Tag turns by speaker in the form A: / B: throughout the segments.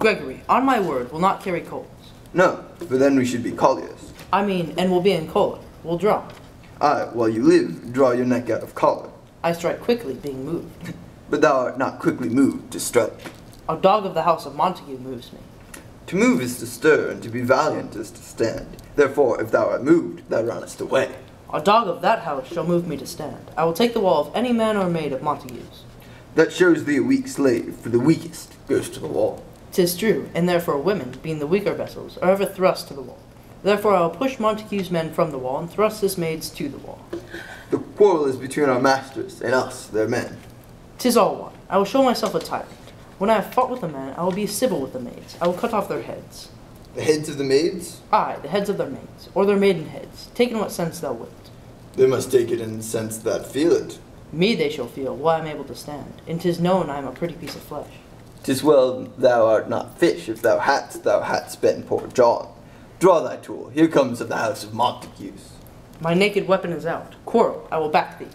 A: Gregory, on my word, will not carry coals.
B: No, for then we should be colliers.
A: I mean, and will be in collar. Will draw.
B: Aye, while you live, draw your neck out of collar.
A: I strike quickly, being moved.
B: But thou art not quickly moved to strike.
A: A dog of the house of Montague moves me.
B: To move is to stir, and to be valiant is to stand. Therefore, if thou art moved, thou runnest away.
A: A dog of that house shall move me to stand. I will take the wall of any man or maid of Montague's.
B: That shows thee a weak slave, for the weakest goes to the wall.
A: 'Tis true, and therefore women, being the weaker vessels, are ever thrust to the wall. Therefore I will push Montague's men from the wall, and thrust his maids to the wall.
B: The quarrel is between our masters and us, their men.
A: 'Tis all one. I will show myself a tyrant. When I have fought with the men, I will be civil with the maids. I will cut off their heads.
B: The heads of the maids?
A: Aye, the heads of their maids, or their maiden heads, take in what sense thou wilt.
B: They must take it in the sense that feel it.
A: Me they shall feel, while I am able to stand, and 'tis known I am a pretty piece of flesh.
B: 'Tis well thou art not fish, if thou hadst been poor John. Draw thy tool, here comes of the house of Montagues.
A: My naked weapon is out. Quarrel, I will back thee.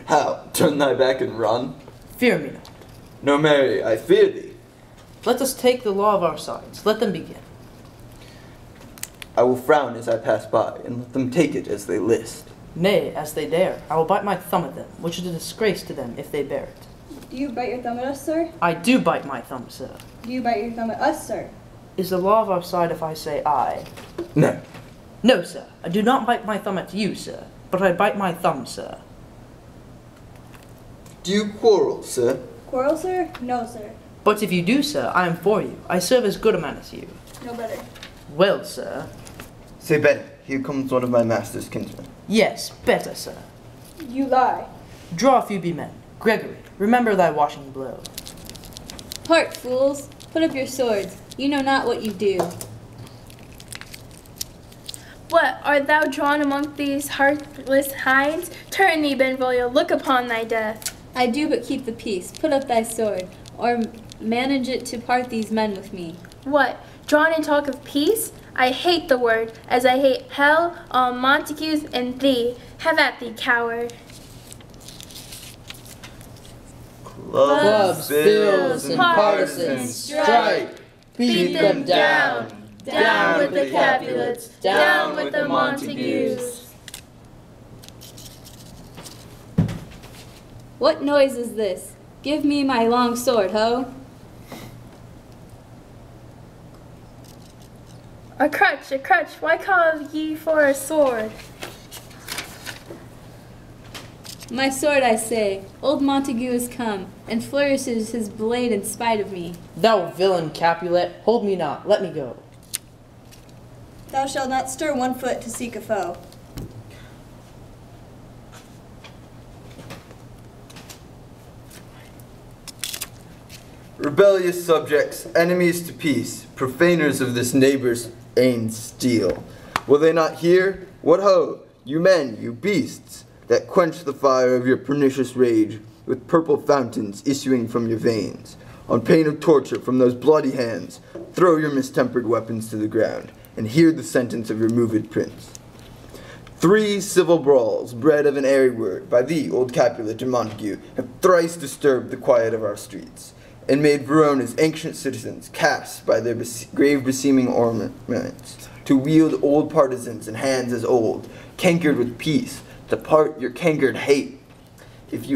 B: How, turn thy back and run?
A: Fear me not.
B: No, marry, I fear thee.
A: Let us take the law of our sides. Let them begin.
B: I will frown as I pass by, and let them take it as they list.
A: Nay, as they dare, I will bite my thumb at them, which is a disgrace to them if they bear it.
C: Do you bite your thumb at us, sir?
A: I do bite my thumb, sir.
C: Do you bite your thumb at us, sir?
A: Is the law of our side if I say aye?
B: No.
A: No, sir. I do not bite my thumb at you, sir, but I bite my thumb, sir.
B: Do you quarrel, sir?
C: Quarrel, sir? No, sir.
A: But if you do, sir, I am for you. I serve as good a man as you.
C: No better.
A: Well, sir.
B: Say better, here comes one of my master's kinsmen.
A: Yes, better, sir.
C: You lie.
A: Draw if you be men. Gregory, remember thy washing blow.
D: Part, fools! Put up your swords. You know not what you do.
E: What, art thou drawn among these heartless hinds? Turn thee, Benvolio, look upon thy death.
D: I do but keep the peace. Put up thy sword, or manage it to part these men with me.
E: What, drawn and talk of peace? I hate the word, as I hate hell, all Montagues, and thee. Have at thee, coward.
B: Clubs, bills, and
E: partisans,
B: strike!
E: Beat them down! Down with the Capulets! Down with the Montagues!
D: What noise is this? Give me my long sword, ho!
E: A crutch, why call ye for a sword?
D: My sword, I say. Old Montague is come, and flourishes his blade in spite of me.
A: Thou villain Capulet, hold me not, let me go.
C: Thou shalt not stir 1 foot to seek a foe.
B: Rebellious subjects, enemies to peace, profaners of this neighbor's ain steel. Will they not hear? What ho, you men, you beasts, that quench the fire of your pernicious rage with purple fountains issuing from your veins. On pain of torture from those bloody hands, throw your mistempered weapons to the ground, and hear the sentence of your moved prince. 3 civil brawls, bred of an airy word, by thee, old Capulet and Montague, have thrice disturbed the quiet of our streets, and made Verona's ancient citizens cast by their grave beseeming ornaments, to wield old partisans in hands as old, cankered with peace, to part your cankered hate. If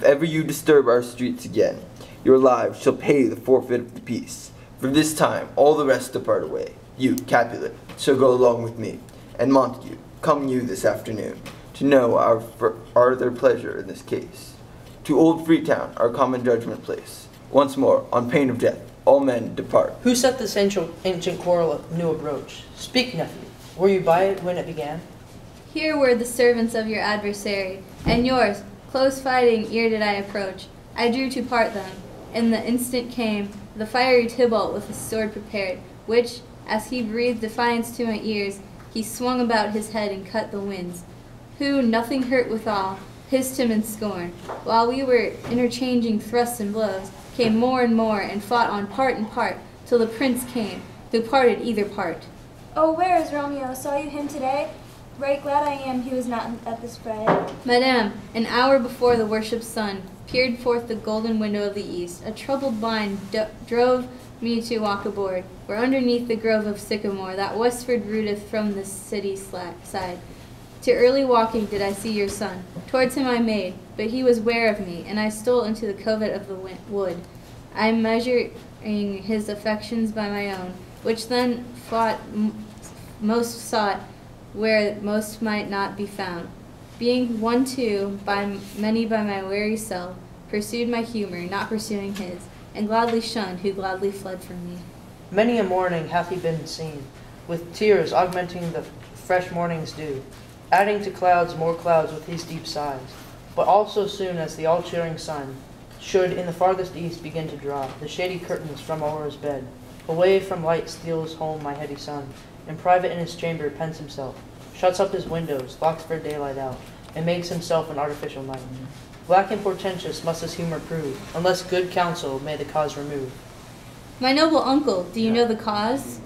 B: ever you disturb our streets again, your lives shall pay the forfeit of the peace. For this time all the rest depart away. You, Capulet, shall go along with me, and Montague, come you this afternoon, to know our farther pleasure in this case. To old Freetown, our common judgment place. Once more, on pain of death, all men depart.
A: Who set this ancient quarrel new approach? Speak, nephew. Were you by it when it began?
D: Here were the servants of your adversary, and yours, close fighting ere did I approach. I drew to part them, and the instant came the fiery Tybalt with his sword prepared, which, as he breathed defiance to my ears, he swung about his head and cut the winds. Who, nothing hurt withal, hissed him in scorn, while we were interchanging thrusts and blows, came more and fought on part and part, till the prince came, who parted either part.
F: Oh, where is Romeo? Saw you him today? Right glad I am he was not at this fray.
D: Madame, an hour before the worshipped sun peered forth the golden window of the east, a troubled mind drove me to walk aboard, where underneath the grove of sycamore that westward rooteth from the city side. To early walking did I see your son. Towards him I made, but he was ware of me, and I stole into the covert of the wood. I measuring his affections by my own, which then most sought where most might not be found. Being one too, by many by my weary self, pursued my humor, not pursuing his, and gladly shunned who gladly fled from me.
A: Many a morning hath he been seen, with tears augmenting the fresh morning's dew, adding to clouds more clouds with his deep sighs. But all so soon as the all-cheering sun should in the farthest east begin to draw the shady curtains from o'er his bed, away from light steals home my heady son, in private in his chamber pens himself, shuts up his windows, locks for daylight out, and makes himself an artificial night. Black and portentous must his humor prove, unless good counsel may the cause remove.
D: My noble uncle, do you know the cause?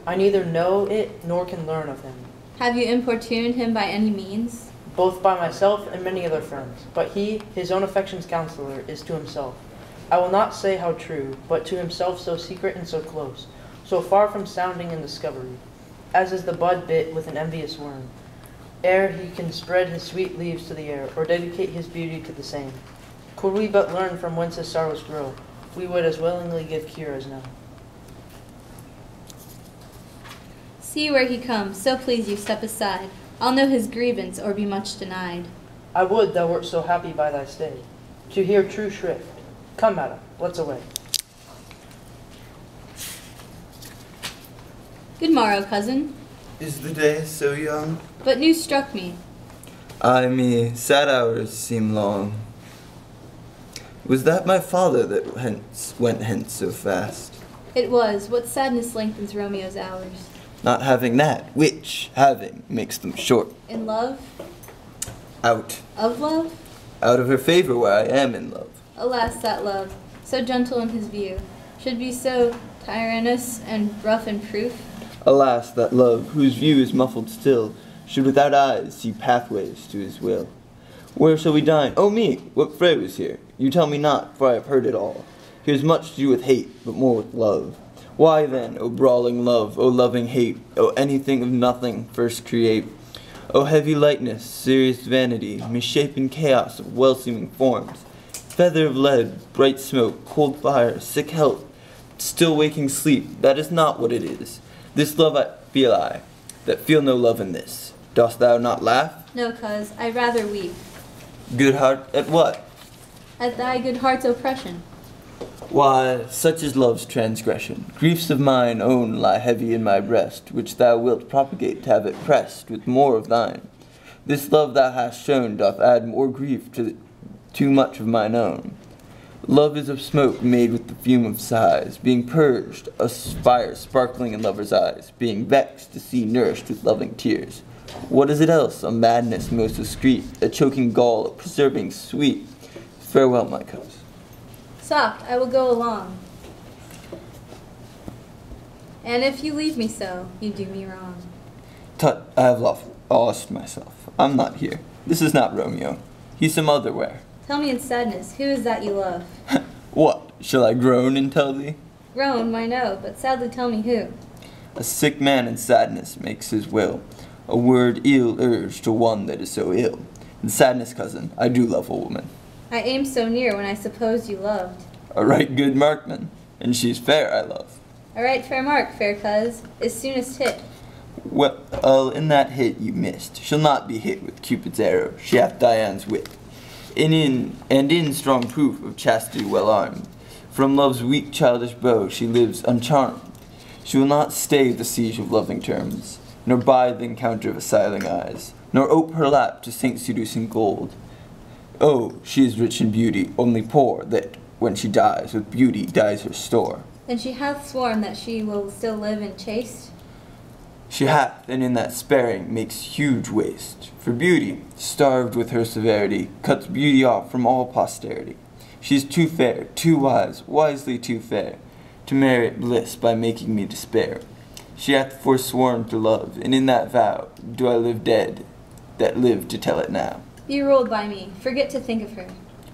A: I neither know it nor can learn of him,
D: Have you importuned him by any means?
A: both by myself and many other friends. But he, his own affection's counselor, is to himself. I will not say how true, but to himself so secret and so close, so far from sounding in discovery, as is the bud bit with an envious worm, ere he can spread his sweet leaves to the air, or dedicate his beauty to the same. Could we but learn from whence his sorrows grow, we would as willingly give cure as know.
D: See where he comes, so please you step aside. I'll know his grievance, or be much denied.
A: I would thou wert so happy by thy stay, to hear true shrift. Come, madam, let's away.
D: Good morrow, cousin.
B: Is the day so young?
D: But news struck me.
B: Ay me, sad hours seem long. Was that my father that went hence so fast?
D: It was. What sadness lengthens Romeo's hours?
B: Not having that, which, having, makes them short.
D: In love?
B: Out.
D: Of love?
B: Out of her favor where I am in love.
D: Alas, that love, so gentle in his view, should be so tyrannous and rough in proof.
B: Alas, that love, whose view is muffled still, should without eyes see pathways to his will. Where shall we dine? Oh me, what fray was here? You tell me not, for I have heard it all. Here's much to do with hate, but more with love. Why then, O brawling love, O loving hate, O anything of nothing first create? O heavy lightness, serious vanity, misshapen chaos of well-seeming forms, feather of lead, bright smoke, cold fire, sick health, still waking sleep, that is not what it is. This love I, that feel no love in this. Dost thou not laugh?
D: No, cuz, I rather weep.
B: Good heart, at what?
D: At thy good heart's oppression.
B: Why, such is love's transgression. Griefs of mine own lie heavy in my breast, which thou wilt propagate to have it pressed with more of thine. This love thou hast shown doth add more grief to too much of mine own. Love is of smoke made with the fume of sighs, being purged, a fire sparkling in lovers' eyes, being vexed to see nourished with loving tears. What is it else? A madness most discreet, a choking gall, a preserving sweet. Farewell, my cuz.
D: Soft, I will go along. And if you leave me so, you do me wrong.
B: Tut, I have lost myself. I'm not here. This is not Romeo. He's some other where.
D: Tell me in sadness, who is that you love?
B: What, shall I groan and tell thee?
D: Groan, why no, but sadly tell me who.
B: A sick man in sadness makes his will, a word ill urged to one that is so ill. In sadness, cousin, I do love a woman.
D: I aimed so near when I supposed you loved.
B: A right good markman, and she's fair, I love.
D: A right fair mark, fair cuz, is soonest hit.
B: Well, in that hit you missed. She'll not be hit with Cupid's arrow, she hath Dian's wit. In strong proof of chastity well armed, from love's weak childish bow she lives uncharmed. She will not stay the siege of loving terms, nor bide the encounter of assiling eyes, nor ope her lap to saint-seducing gold. Oh, she is rich in beauty, only poor, that when she dies, with beauty dies her store.
D: Then she hath sworn that she will still live in chaste?
B: She hath, and in that sparing makes huge waste. For beauty, starved with her severity, cuts beauty off from all posterity. She is too fair, too wise, wisely too fair, to merit bliss by making me despair. She hath forsworn to love, and in that vow do I live dead, that live to tell it now.
D: Be ruled by me, forget to think of her.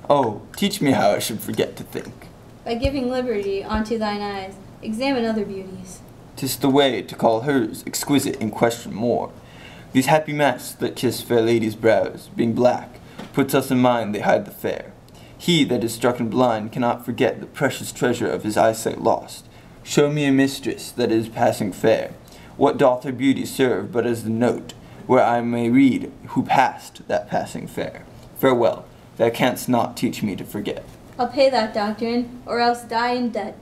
B: Oh, teach me how I should forget to think.
D: By giving liberty unto thine eyes, examine other beauties.
B: 'Tis the way to call hers exquisite and question more. These happy masks that kiss fair ladies' brows, being black, puts us in mind they hide the fair. He that is stricken blind cannot forget the precious treasure of his eyesight lost. Show me a mistress that is passing fair. What doth her beauty serve but as the note, where I may read who passed that passing fair? Farewell, thou canst not teach me to forget.
D: I'll pay that doctrine, or else die in debt.